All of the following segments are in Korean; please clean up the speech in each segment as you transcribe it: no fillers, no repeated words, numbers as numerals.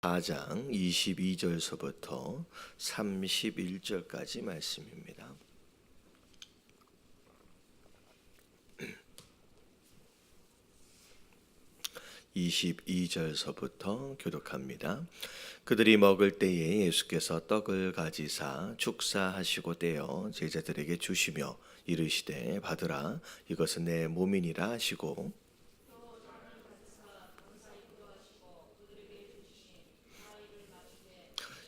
4장 22절서부터 31절까지 말씀입니다. 22절서부터 교독합니다. 그들이 먹을 때에 예수께서 떡을 가지사 축사하시고 떼어 제자들에게 주시며 이르시되 받으라 이것은 내 몸이니라 하시고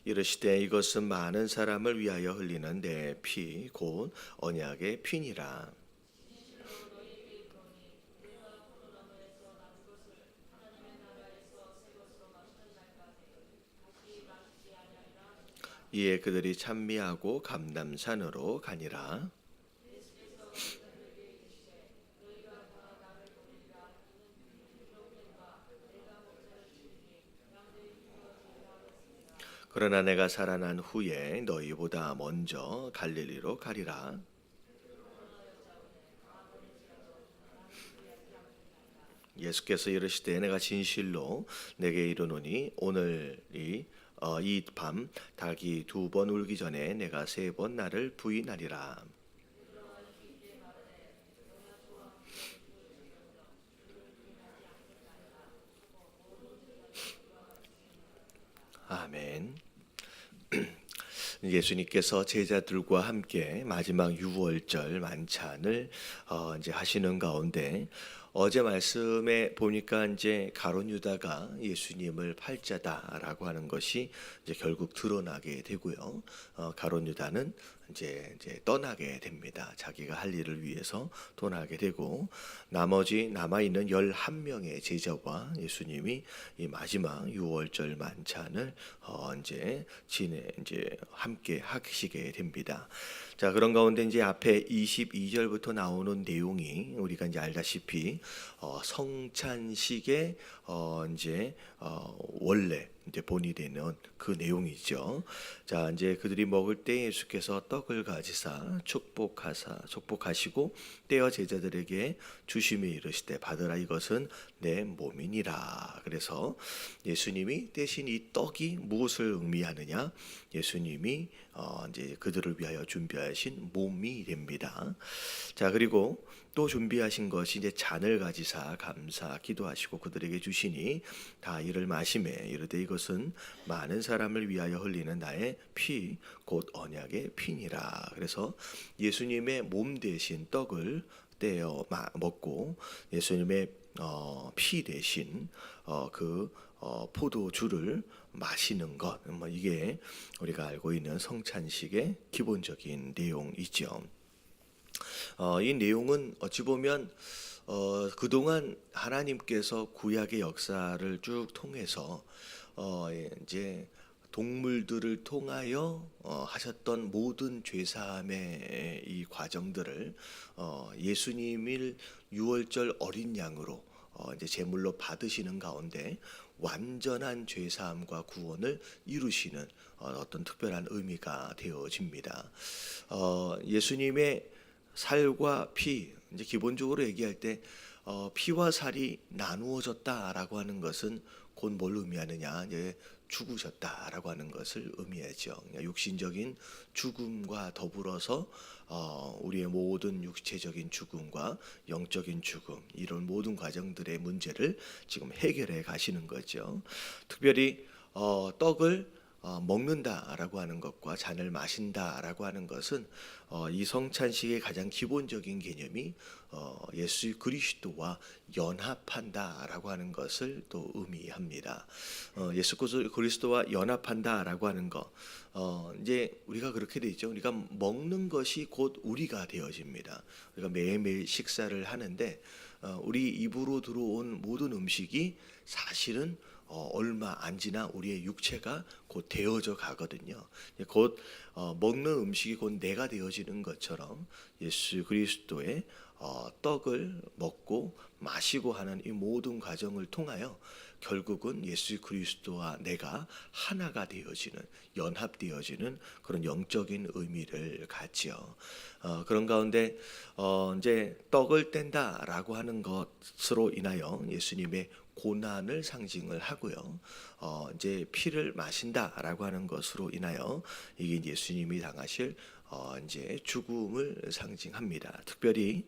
이르시되 이것은 많은 사람을 위하여 흘리는 내 피 곧 언약의 피니라. 이에 그들이 찬미하고 감람산으로 가니라. 그러나 내가 살아난 후에 너희보다 먼저 갈릴리로 가리라. 예수께서 이르시되 내가 진실로 내게 이르노니 오늘이 이 밤 닭이 2번 울기 전에 내가 3번 나를 부인하리라. 아멘. 예수님께서 제자들과 함께 마지막 유월절 만찬을 이제 하시는 가운데 어제 말씀에 보니까 이제 가룟 유다가 예수님을 팔자다라고 하는 것이 이제 결국 드러나게 되고요. 가룟 유다는 이제 떠나게 됩니다. 자기가 할 일을 위해서 떠나게 되고 나머지 남아 있는 11명의 제자와 예수님이 이 마지막 유월절 만찬을 이제 함께 하시게 됩니다. 자, 그런 가운데 이제 앞에 22절부터 나오는 내용이 우리가 이제 알다시피 성찬식의 원래 이제 본이 되는 그 내용이죠. 자, 이제 그들이 먹을 때 예수께서 떡을 가지사 축복하시고 떼어 제자들에게 주시며 이르시되 받으라 이것은 내 몸이니라. 그래서 예수님이 떼신 이 떡이 무엇을 의미하느냐? 예수님이 이제 그들을 위하여 준비하신 몸이 됩니다. 자, 그리고 또 준비하신 것이 이제 잔을 가지사 감사 기도하시고 그들에게 주시니 다 이를 마시매 이르되 이것은 많은 사람을 위하여 흘리는 나의 피 곧 언약의 피니라. 그래서 예수님의 몸 대신 떡을 떼어 먹고 예수님의 피 대신 포도주를 마시는 것, 이게 우리가 알고 있는 성찬식의 기본적인 내용이죠. 이 내용은 어찌 보면 그동안 하나님께서 구약의 역사를 쭉 통해서 이제 동물들을 통하여 하셨던 모든 죄사함의 이 과정들을 예수님을 유월절 어린 양으로 이제 제물로 받으시는 가운데 완전한 죄사함과 구원을 이루시는 어떤 특별한 의미가 되어집니다. 예수님의 살과 피, 이제 기본적으로 얘기할 때 피와 살이 나누어졌다라고 하는 것은 곧 뭘 의미하느냐? 이제 죽으셨다라고 하는 것을 의미하죠. 육신적인 죽음과 더불어서 우리의 모든 육체적인 죽음과 영적인 죽음 이런 모든 과정들의 문제를 지금 해결해 가시는 거죠. 특별히 떡을 먹는다라고 하는 것과 잔을 마신다라고 하는 것은 이 성찬식의 가장 기본적인 개념이 예수 그리스도와 연합한다라고 하는 것을 또 의미합니다. 예수 그리스도와 연합한다라고 하는 것, 이제 우리가 그렇게 되죠. 우리가 먹는 것이 곧 우리가 되어집니다. 우리가 매일매일 식사를 하는데 우리 입으로 들어온 모든 음식이 사실은 얼마 안 지나 우리의 육체가 곧 되어져 가거든요. 곧 먹는 음식이 곧 내가 되어지는 것처럼 예수 그리스도의 떡을 먹고 마시고 하는 이 모든 과정을 통하여 결국은 예수 그리스도와 내가 하나가 되어지는, 연합되어지는 그런 영적인 의미를 갖지요. 그런 가운데 이제 떡을 뗀다라고 하는 것으로 인하여 예수님의 고난을 상징을 하고요. 이제 피를 마신다라고 하는 것으로 인하여 이게 예수님이 당하실 이제 죽음을 상징합니다. 특별히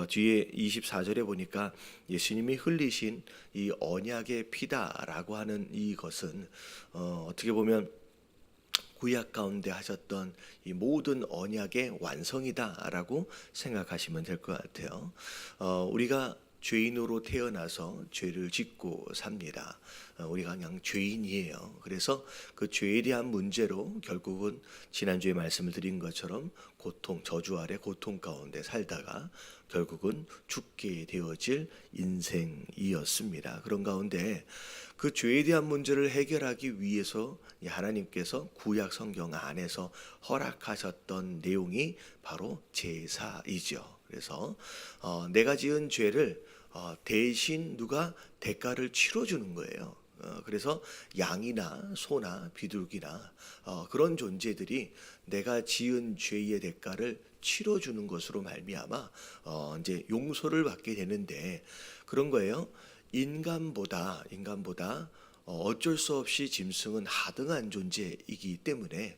뒤에 24절에 보니까 예수님이 흘리신 이 언약의 피다라고 하는 이것은 어떻게 보면 구약 가운데 하셨던 이 모든 언약의 완성이다라고 생각하시면 될 것 같아요. 우리가 죄인으로 태어나서 죄를 짓고 삽니다. 우리가 그냥 죄인이에요. 그래서 그 죄에 대한 문제로 결국은 지난주에 말씀을 드린 것처럼 고통, 저주 아래 고통 가운데 살다가 결국은 죽게 되어질 인생이었습니다. 그런 가운데 그 죄에 대한 문제를 해결하기 위해서 하나님께서 구약 성경 안에서 허락하셨던 내용이 바로 제사이죠. 그래서 내가 지은 죄를 대신 누가 대가를 치러주는 거예요. 그래서 양이나 소나 비둘기나 그런 존재들이 내가 지은 죄의 대가를 치러주는 것으로 말미암아 이제 용서를 받게 되는데 그런 거예요. 인간보다 어쩔 수 없이 짐승은 하등한 존재이기 때문에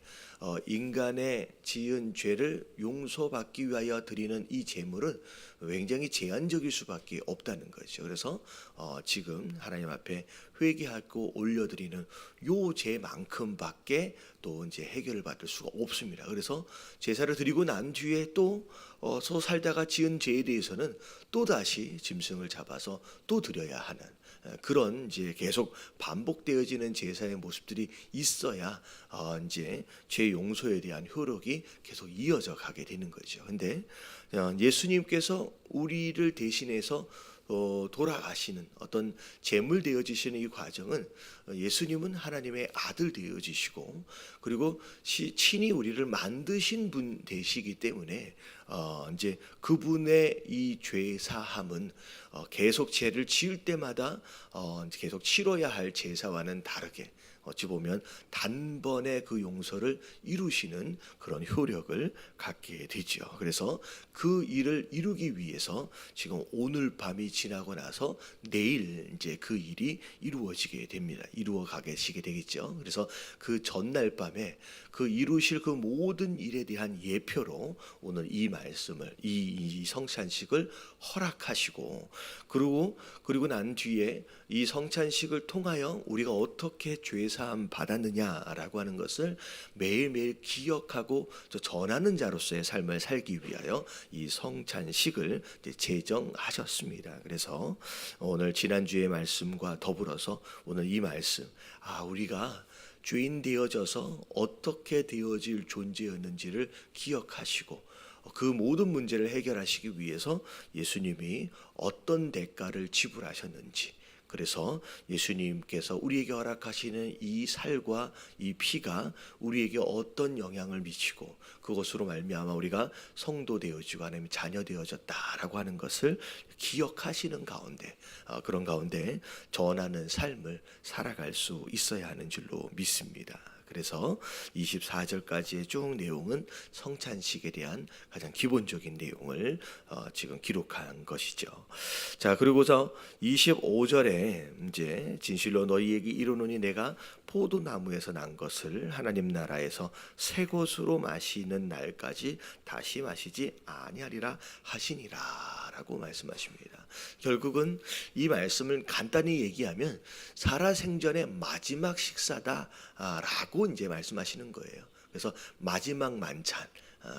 인간의 지은 죄를 용서받기 위하여 드리는 이 제물은 굉장히 제한적일 수밖에 없다는 거죠. 그래서 지금 하나님 앞에 회개하고 올려드리는 요 죄만큼밖에 또 이제 해결을 받을 수가 없습니다. 그래서 제사를 드리고 난 뒤에 또 살다가 지은 죄에 대해서는 또 다시 짐승을 잡아서 또 드려야 하는 그런 이제 계속 반복되어지는 제사의 모습들이 있어야 이제 죄 용서에 대한 효력이 계속 이어져 가게 되는 거죠. 근데 예수님께서 우리를 대신해서 돌아가시는 어떤 제물 되어지시는 이 과정은 예수님은 하나님의 아들 되어지시고 그리고 친히 우리를 만드신 분 되시기 때문에 이제 그분의 이 죄 사함은 계속 죄를 지을 때마다 계속 치러야 할 제사와는 다르게 어찌 보면 단번에 그 용서를 이루시는 그런 효력을 갖게 되죠. 그래서 그 일을 이루기 위해서 지금 오늘 밤이 지나고 나서 내일 이제 그 일이 이루어지게 됩니다. 이루어 가시게 되겠죠. 그래서 그 전날 밤에 그 이루실 그 모든 일에 대한 예표로 오늘 이 말씀을 이 성찬식을 허락하시고 그리고 난 뒤에 이 성찬식을 통하여 우리가 어떻게 죄 사함 받았느냐라고 하는 것을 매일매일 기억하고 전하는 자로서의 삶을 살기 위하여 이 성찬식을 제정하셨습니다. 그래서 오늘 지난주의 말씀과 더불어서 오늘 이 말씀 우리가 죄인 되어져서 어떻게 되어질 존재였는지를 기억하시고 그 모든 문제를 해결하시기 위해서 예수님이 어떤 대가를 지불하셨는지 그래서 예수님께서 우리에게 허락하시는 이 살과 이 피가 우리에게 어떤 영향을 미치고 그것으로 말미암아 우리가 성도 되어지고 하나님의 자녀 되어졌다라고 하는 것을 기억하시는 가운데 그런 가운데 전하는 삶을 살아갈 수 있어야 하는 줄로 믿습니다. 그래서 24절까지의 쭉 내용은 성찬식에 대한 가장 기본적인 내용을 지금 기록한 것이죠. 자, 그리고서 25절에 이제 진실로 너희에게 이르노니 내가 포도나무에서 난 것을 하나님 나라에서 새 것으로 마시는 날까지 다시 마시지 아니하리라 하시니라라고 말씀하십니다. 결국은 이 말씀을 간단히 얘기하면 살아생전의 마지막 식사다라고 이제 말씀하시는 거예요. 그래서 마지막 만찬.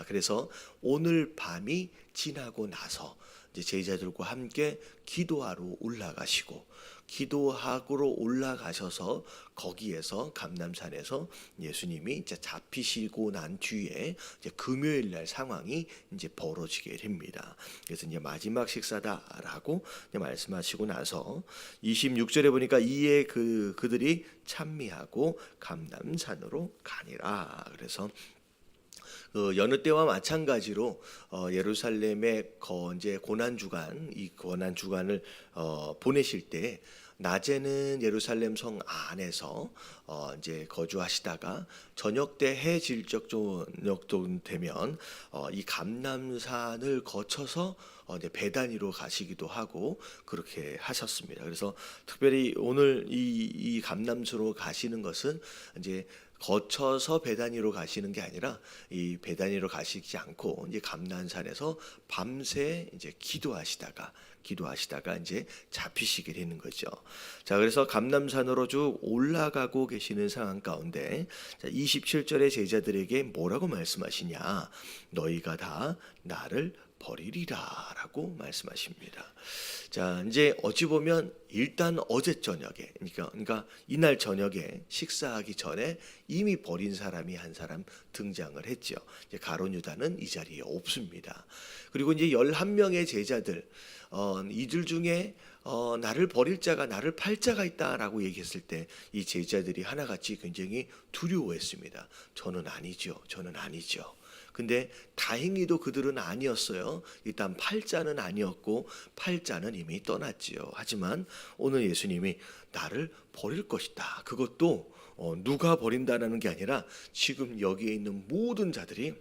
그래서 오늘 밤이 지나고 나서 이제 제자들과 함께 기도하러 올라가시고 기도하러 올라가셔서 거기에서 감람산에서 예수님이 이제 잡히시고 난 뒤에 이제 금요일 날 상황이 이제 벌어지게 됩니다. 그래서 이제 마지막 식사다라고 이제 말씀하시고 나서 26절에 보니까 이에 그들이 찬미하고 감람산으로 가니라. 그래서 여느 때와 마찬가지로 예루살렘의 이제 이 고난 주간을 보내실 때 낮에는 예루살렘 성 안에서 이제 거주하시다가 저녁 때 저녁 되면 이 감람산을 거쳐서 이제 베다니로 가시기도 하고 그렇게 하셨습니다. 그래서 특별히 오늘 이 감람산으로 가시는 것은 이제 거쳐서 베다니로 가시는 게 아니라 이 베다니로 가시지 않고 이제 감난산에서 밤새 이제 기도하시다가 이제 잡히시게 되는 거죠. 자, 그래서 감람산으로 쭉 올라가고 계시는 상황 가운데 27절의 제자들에게 뭐라고 말씀하시냐? 너희가 다 나를 버리리라라고 말씀하십니다. 자, 이제 어찌 보면 일단 어제 저녁에 그러니까 이날 저녁에 식사하기 전에 이미 버린 사람이 한 사람 등장을 했죠. 이제 가룟 유다는 이 자리에 없습니다. 그리고 이제 11명의 제자들 이들 중에 나를 버릴 자가 나를 팔 자가 있다라고 얘기했을 때 이 제자들이 하나같이 굉장히 두려워했습니다. 저는 아니죠. 근데 다행히도 그들은 아니었어요. 일단 팔자는 아니었고 팔자는 이미 떠났지요. 하지만 오늘 예수님이 나를 버릴 것이다. 그것도 누가 버린다라는 게 아니라 지금 여기에 있는 모든 자들이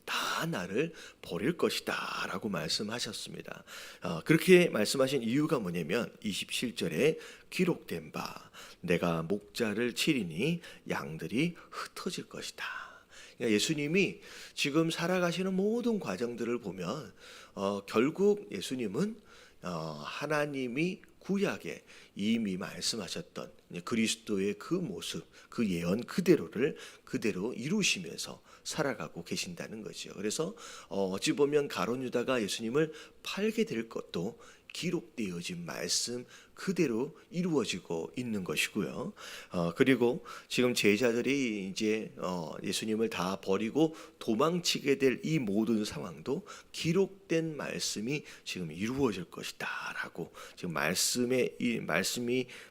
다 나를 버릴 것이다 라고 말씀하셨습니다. 그렇게 말씀하신 이유가 뭐냐면 27절에 기록된 바 내가 목자를 치리니 양들이 흩어질 것이다. 그러니까 예수님이 지금 살아가시는 모든 과정들을 보면 결국 예수님은 하나님이 구약에 이미 말씀하셨던 그리스도의 그 모습, 그 예언 그대로 이루시면서 살아가고 계신다는 거죠. 그래서 어찌 보면 가룟 유다가 예수님을 팔게 될 것도 기록되어진 말씀 그대로 이루어지고 있는 것이고요. 그리고 지금 제자들이 이제 예수님을 다 버리고 도망치게 될 이 모든 상황도 기록된 말씀이 지금 이루어질 것이다라고 지금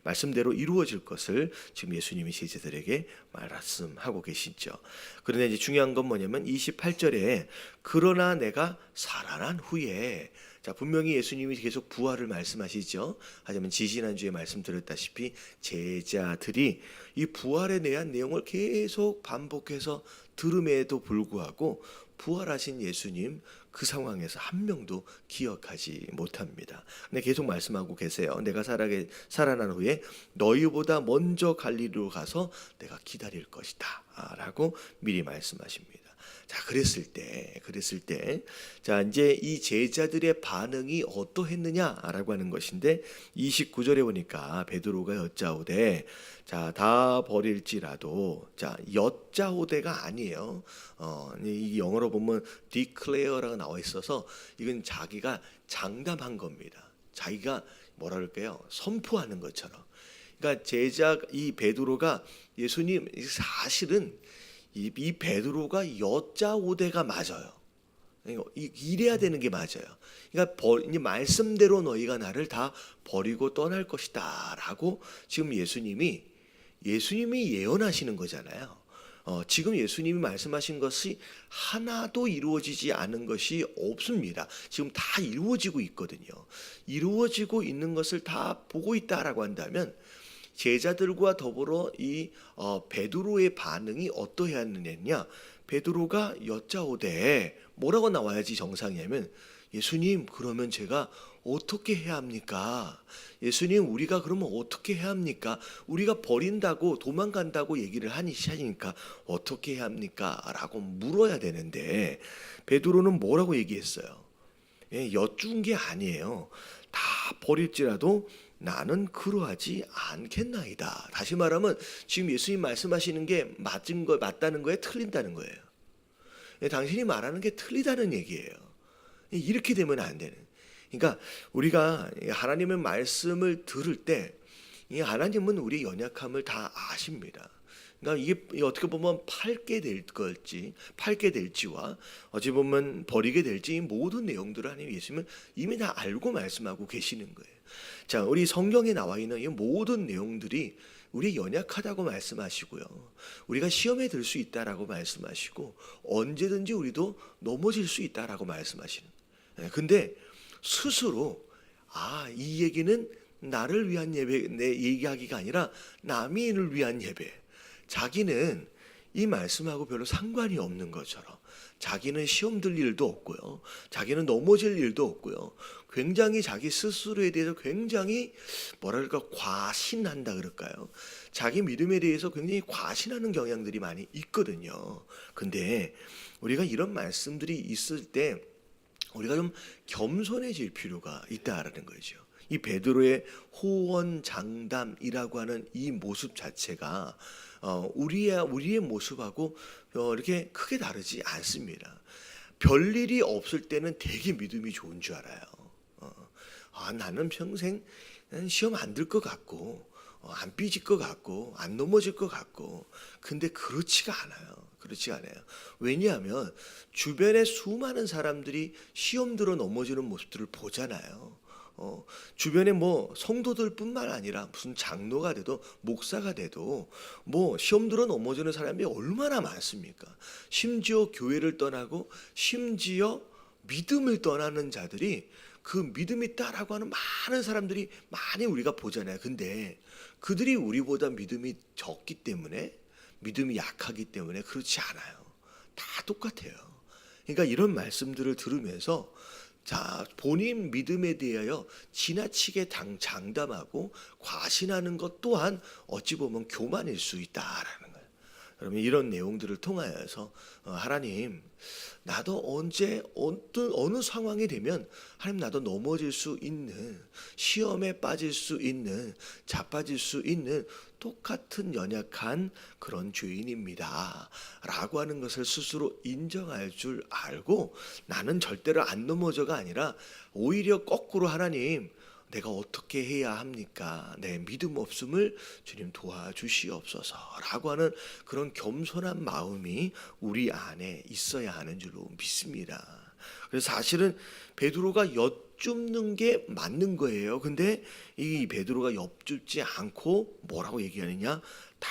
말씀대로 이루어질 것을 지금 예수님이 제자들에게 말씀하고 계시죠. 그런데 이제 중요한 건 뭐냐면 28절에 그러나 내가 살아난 후에 자, 분명히 예수님이 계속 부활을 말씀하시죠. 하지만 지지난주에 말씀드렸다시피 제자들이 이 부활에 대한 내용을 계속 반복해서 들음에도 불구하고 부활하신 예수님 그 상황에서 한 명도 기억하지 못합니다. 근데 계속 말씀하고 계세요. 내가 살아난 후에 너희보다 먼저 갈릴리로 가서 내가 기다릴 것이다 라고 미리 말씀하십니다. 자, 그랬을 때 자, 이제 이 제자들의 반응이 어떠했느냐라고 하는 것인데 29절에 보니까 베드로가 여짜오되 자, 다 버릴지라도 자, 여짜오되가 아니에요. 이 영어로 보면 declare라고 나와 있어서 이건 자기가 장담한 겁니다. 자기가 뭐라 그럴까요? 선포하는 것처럼. 그러니까 이 베드로가 예수님 사실은 이 베드로가 여짜오되가 맞아요. 이래야 되는 게 맞아요. 그러니까 말씀대로 너희가 나를 다 버리고 떠날 것이다라고 지금 예수님이 예언하시는 거잖아요. 지금 예수님이 말씀하신 것이 하나도 이루어지지 않은 것이 없습니다. 지금 다 이루어지고 있거든요. 이루어지고 있는 것을 다 보고 있다라고 한다면 제자들과 더불어 이 베드로의 반응이 어떠했느냐? 베드로가 여짜오되 뭐라고 나와야지 정상이냐면 예수님 그러면 제가 어떻게 해야 합니까? 예수님 우리가 그러면 어떻게 해야 합니까? 우리가 버린다고 도망간다고 얘기를 하니까 어떻게 해야 합니까? 라고 물어야 되는데 베드로는 뭐라고 얘기했어요? 여쭌 게 아니에요. 다 버릴지라도 나는 그러하지 않겠나이다. 다시 말하면 지금 예수님 말씀하시는 게 맞다는 거에 틀린다는 거예요. 당신이 말하는 게 틀리다는 얘기예요. 이렇게 되면 안 되는. 그러니까 우리가 하나님의 말씀을 들을 때 하나님은 우리의 연약함을 다 아십니다. 그러니까 이게 어떻게 보면 팔게 될지와 어찌 보면 버리게 될지 이 모든 내용들을 하나님 예수님은 이미 다 알고 말씀하고 계시는 거예요. 자, 우리 성경에 나와 있는 이 모든 내용들이 우리 연약하다고 말씀하시고요. 우리가 시험에 들 수 있다라고 말씀하시고 언제든지 우리도 넘어질 수 있다라고 말씀하시는. 근데 스스로 이 얘기는 나를 위한 예배, 내 얘기하기가 아니라 남인을 위한 예배. 자기는 이 말씀하고 별로 상관이 없는 것처럼 자기는 시험 들 일도 없고요. 자기는 넘어질 일도 없고요. 굉장히 자기 스스로에 대해서 굉장히 뭐랄까 과신한다 그럴까요? 자기 믿음에 대해서 굉장히 과신하는 경향들이 많이 있거든요. 근데 우리가 이런 말씀들이 있을 때 우리가 좀 겸손해질 필요가 있다라는 거죠. 이 베드로의 호언장담이라고 하는 이 모습 자체가 우리의 모습하고 이렇게 크게 다르지 않습니다. 별일이 없을 때는 되게 믿음이 좋은 줄 알아요. 나는 평생 시험 안 들 것 같고 안 삐질 것 같고 안 넘어질 것 같고, 근데 그렇지가 않아요. 왜냐하면 주변에 수많은 사람들이 시험 들어 넘어지는 모습들을 보잖아요. 주변에 뭐 성도들뿐만 아니라 무슨 장로가 돼도 목사가 돼도 뭐 시험 들어 넘어지는 사람이 얼마나 많습니까? 심지어 교회를 떠나고 심지어 믿음을 떠나는 자들이 그 믿음 있다라고 하는 많은 사람들이 많이 우리가 보잖아요. 근데 그들이 우리보다 믿음이 적기 때문에, 믿음이 약하기 때문에 그렇지 않아요. 다 똑같아요. 그러니까 이런 말씀들을 들으면서 본인 믿음에 대하여 지나치게 장담하고 과신하는 것 또한 어찌 보면 교만일 수 있다라는 거예요. 그러면 이런 내용들을 통하여서 하나님, 나도 언제 어느 상황이 되면 하나님 나도 넘어질 수 있는, 시험에 빠질 수 있는, 자빠질 수 있는 똑같은 연약한 그런 죄인입니다 라고 하는 것을 스스로 인정할 줄 알고, 나는 절대로 안 넘어져가 아니라 오히려 거꾸로 하나님, 내가 어떻게 해야 합니까? 내 믿음 없음을 주님 도와주시옵소서 라고 하는 그런 겸손한 마음이 우리 안에 있어야 하는 줄로 믿습니다. 그래서 사실은 베드로가 엿줍는 게 맞는 거예요. 근데 이 베드로가 엿줍지 않고 뭐라고 얘기하느냐? 다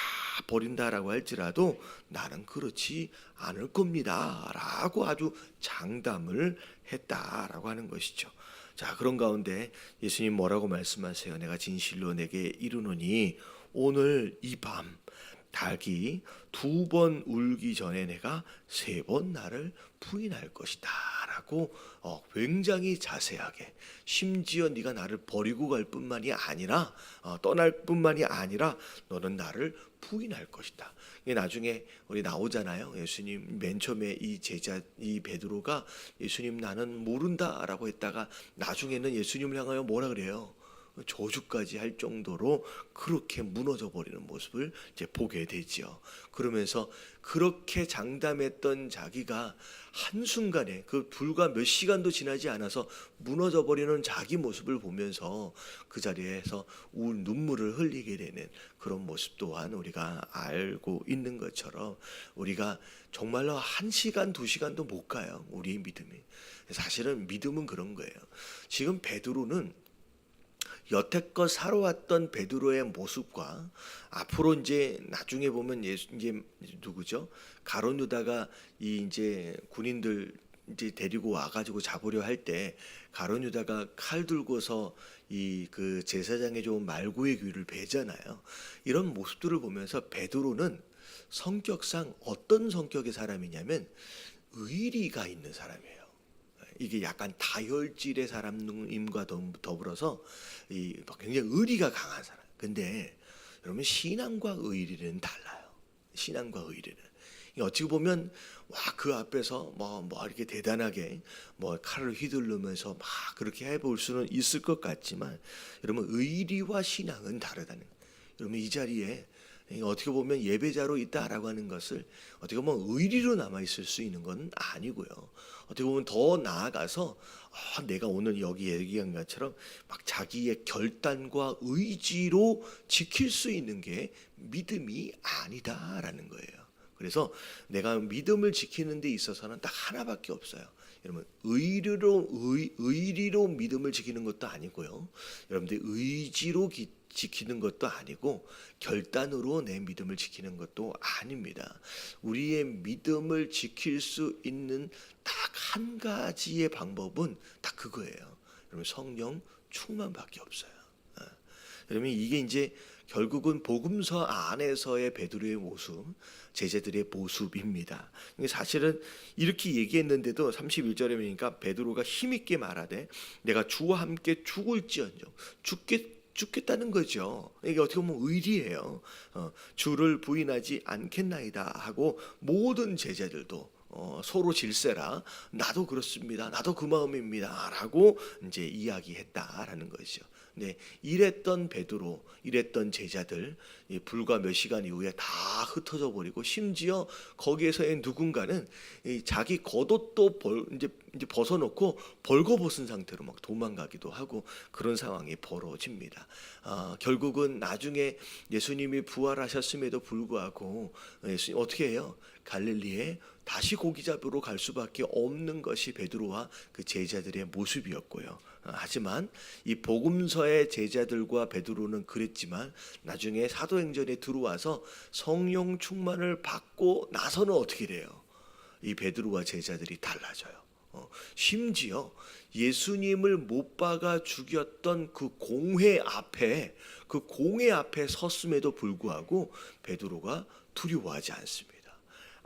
버린다라고 할지라도 나는 그렇지 않을 겁니다 라고 아주 장담을 했다라고 하는 것이죠. 그런 가운데 예수님 뭐라고 말씀하세요? 내가 진실로 내게 이르노니 오늘 이 밤 닭이 2번 울기 전에 내가 3번 나를 부인할 것이다 라고 굉장히 자세하게, 심지어 네가 나를 버리고 갈 뿐만이 아니라 떠날 뿐만이 아니라 너는 나를 부인할 것이다. 이게 나중에 우리 나오잖아요. 예수님 맨 처음에 이 베드로가 예수님 나는 모른다라고 했다가 나중에는 예수님을 향하여 뭐라 그래요? 저주까지 할 정도로 그렇게 무너져 버리는 모습을 이제 보게 되지요. 그러면서 그렇게 장담했던 자기가 한순간에 그 불과 몇 시간도 지나지 않아서 무너져 버리는 자기 모습을 보면서 그 자리에서 눈물을 흘리게 되는 그런 모습 또한 우리가 알고 있는 것처럼, 우리가 정말로 1시간 2시간도 못 가요. 우리의 믿음이. 사실은 믿음은 그런 거예요. 지금 베드로는 여태껏 살아왔던 베드로의 모습과 앞으로 이제 나중에 보면 이제 누구죠? 가룟 유다가 이제 군인들 이제 데리고 와가지고 잡으려 할 때 가룟 유다가 칼 들고서 그 제사장의 좀 말고의 귀를 베잖아요. 이런 모습들을 보면서 베드로는 성격상 어떤 성격의 사람이냐면 의리가 있는 사람이에요. 이게 약간 다혈질의 사람임과 더불어서 굉장히 의리가 강한 사람. 근데 여러분, 신앙과 의리는 달라요. 신앙과 의리는 어찌 보면 그 앞에서 뭐 이렇게 대단하게 칼을 휘두르면서 막 그렇게 해볼 수는 있을 것 같지만, 여러분, 의리와 신앙은 다르다는 거예요. 여러분, 이 자리에 어떻게 보면 예배자로 있다라고 하는 것을 어떻게 보면 의리로 남아 있을 수 있는 건 아니고요. 어떻게 보면 더 나아가서 내가 오늘 여기 얘기한 것처럼 막 자기의 결단과 의지로 지킬 수 있는 게 믿음이 아니다라는 거예요. 그래서 내가 믿음을 지키는 데 있어서는 딱 하나밖에 없어요. 여러분 의리로 믿음을 지키는 것도 아니고요. 여러분들 의지로 지키는 것도 아니고 결단으로 내 믿음을 지키는 것도 아닙니다. 우리의 믿음을 지킬 수 있는 딱 한 가지의 방법은 딱 그거예요. 여러분 성령 충만밖에 없어요. 여러분 이게 이제 결국은 복음서 안에서의 베드로의 모습, 제자들의 모습입니다. 사실은 이렇게 얘기했는데도 31절에 보니까 베드로가 힘있게 말하되 내가 주와 함께 죽을지언정 죽겠다는 거죠. 이게 어떻게 보면 의리예요. 주를 부인하지 않겠나이다 하고 모든 제자들도 서로 질세라 나도 그렇습니다. 나도 그 마음입니다. 라고 이제 이야기했다라는 것이죠. 네, 이랬던 베드로, 이랬던 제자들 불과 몇 시간 이후에 다 흩어져 버리고 심지어 거기에서의 누군가는 자기 겉옷도 이제 벗어놓고 벌거벗은 상태로 막 도망가기도 하고 그런 상황이 벌어집니다. 결국은 나중에 예수님이 부활하셨음에도 불구하고 예수님 어떻게 해요? 갈릴리에 다시 고기 잡으러 갈 수밖에 없는 것이 베드로와 그 제자들의 모습이었고요. 하지만 이 복음서의 제자들과 베드로는 그랬지만 나중에 사도행전에 들어와서 성령 충만을 받고 나서는 어떻게 돼요? 이 베드로와 제자들이 달라져요. 심지어 예수님을 못 박아 죽였던 그 공회 앞에 섰음에도 불구하고 베드로가 두려워하지 않습니다.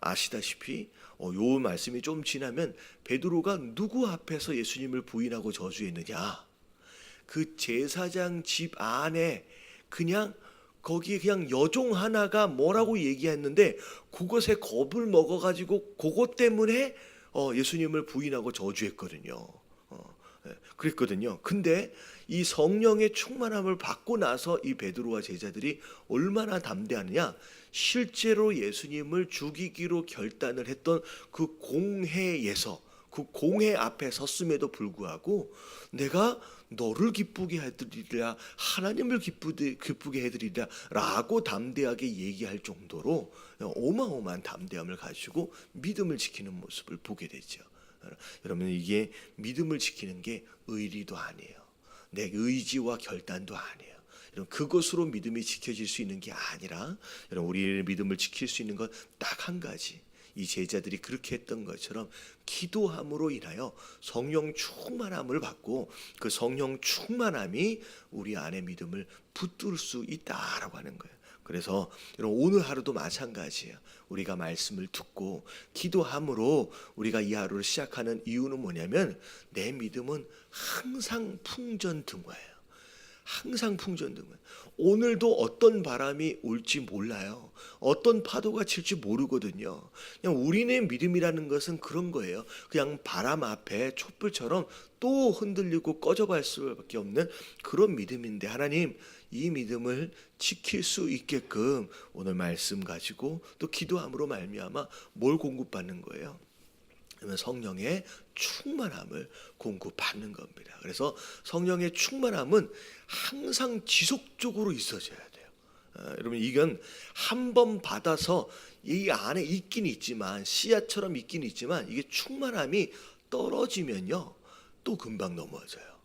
아시다시피 요 말씀이 좀 지나면 베드로가 누구 앞에서 예수님을 부인하고 저주했느냐? 그 제사장 집 안에 그냥 거기에 그냥 여종 하나가 뭐라고 얘기했는데 그것에 겁을 먹어가지고 그것 때문에 예수님을 부인하고 저주했거든요. 그랬거든요. 근데 이 성령의 충만함을 받고 나서 이 베드로와 제자들이 얼마나 담대하느냐? 실제로 예수님을 죽이기로 결단을 했던 그 공회에서 그 공회 앞에 섰음에도 불구하고 내가 너를 기쁘게 해드리리라, 하나님을 기쁘게 해드리리라 라고 담대하게 얘기할 정도로 어마어마한 담대함을 가지고 믿음을 지키는 모습을 보게 되죠. 여러분 이게 믿음을 지키는 게 의리도 아니에요. 내 의지와 결단도 아니에요. 여러분 그것으로 믿음이 지켜질 수 있는 게 아니라 여러분 우리의 믿음을 지킬 수 있는 건 딱 한 가지. 이 제자들이 그렇게 했던 것처럼 기도함으로 인하여 성령 충만함을 받고 그 성령 충만함이 우리 안의 믿음을 붙들 수 있다라고 하는 거예요. 그래서 여러분 오늘 하루도 마찬가지예요. 우리가 말씀을 듣고 기도함으로 우리가 이 하루를 시작하는 이유는 뭐냐면 내 믿음은 항상 풍전등화예요. 항상 풍전등화. 오늘도 어떤 바람이 올지 몰라요. 어떤 파도가 칠지 모르거든요. 그냥 우리의 믿음이라는 것은 그런 거예요. 그냥 바람 앞에 촛불처럼 또 흔들리고 꺼져갈 수밖에 없는 그런 믿음인데 하나님 이 믿음을 지킬 수 있게끔 오늘 말씀 가지고 또 기도함으로 말미암아 뭘 공급받는 거예요? 그러면 성령의 충만함을 공급받는 겁니다. 그래서 성령의 충만함은 항상 지속적으로 있어져야 돼요. 여러분 이건 한 번 받아서 이 안에 있긴 있지만 씨앗처럼 있긴 있지만 이게 충만함이 떨어지면요 또 금방 넘어져요.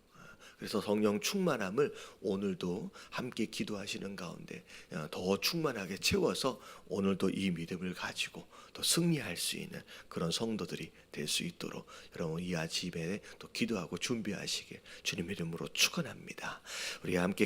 그래서 성령 충만함을 오늘도 함께 기도하시는 가운데 더 충만하게 채워서 오늘도 이 믿음을 가지고 또 승리할 수 있는 그런 성도들이 될 수 있도록 여러분 이 아침에 또 기도하고 준비하시길 주님 이름으로 축원합니다. 우리 함께